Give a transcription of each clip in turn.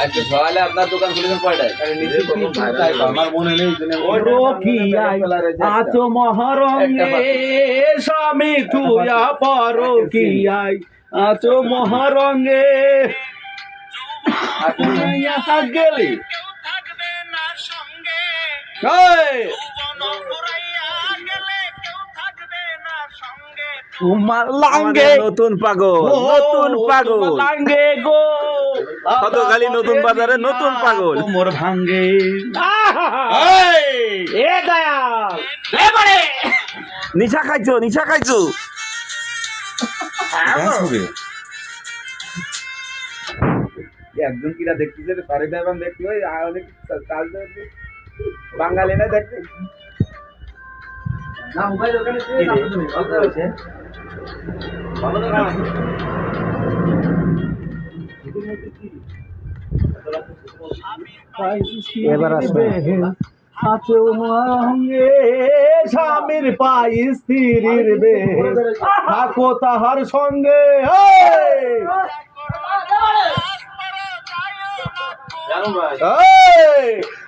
আজকে সকালে আপনার দোকান খুলেছেন কয়টায়? আমার মনে নেই আছো মহারঙ্গে স্বামী তুয়া পারো কি আই আছো মহারঙ্গে গেলি তোমার লাঙ্গে নতুন পাগল লাঙ্গে গো কতখালি নতুন বাজারে নতুন পাগল মোর ভাঙ্গে এ দয়াল নিশা খাইছো একজন কিরা দেখতেছে সারে দেবান দেখতে হয় অনেক কাজ বাঙালি না দেখতে না মোবাইল ওখানে ভালো হয়েছে ভালো না এবার আসবে আছো মহারঙ্গে স্বামীর পাই স্ত্রীর বে থাকো তাহার সঙ্গে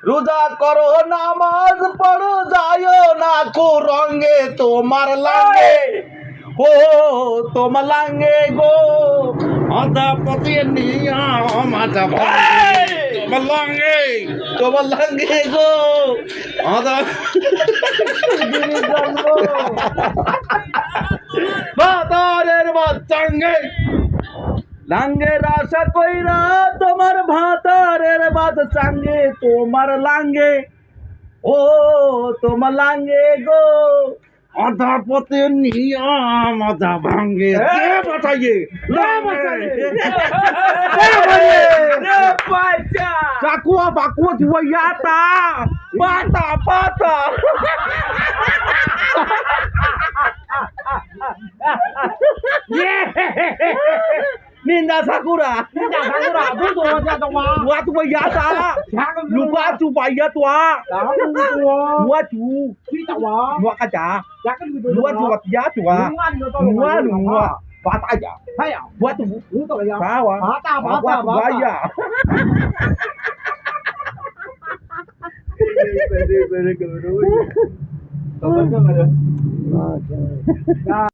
রোজা করো নামাজ পড়ো যায়ও না কো রঙ্গে তোমার লাগে ও তোমার লাগে গো আদা পতি নিয়ম আদা তোমার লাগে গো আদা ভাতারের বাচ্চাঙ্গে লাঙ্গে রাসা কইরা তোমার ভাতারের বাদ চাঙ্গে তোমার লাঙ্গে ও তোমার লাঙ্গে গো আধা পথে নিয়ম আধা ভাঙ্গে বাঁচাইয়ে চাকুয়া বাকুয়া ধুয়াইয়াতা পাতা পাতা Ninja Sakura, what were yata? Lupa to buy yatua, what you, Wakaja, what yatua, one, Pataya, what power, very good.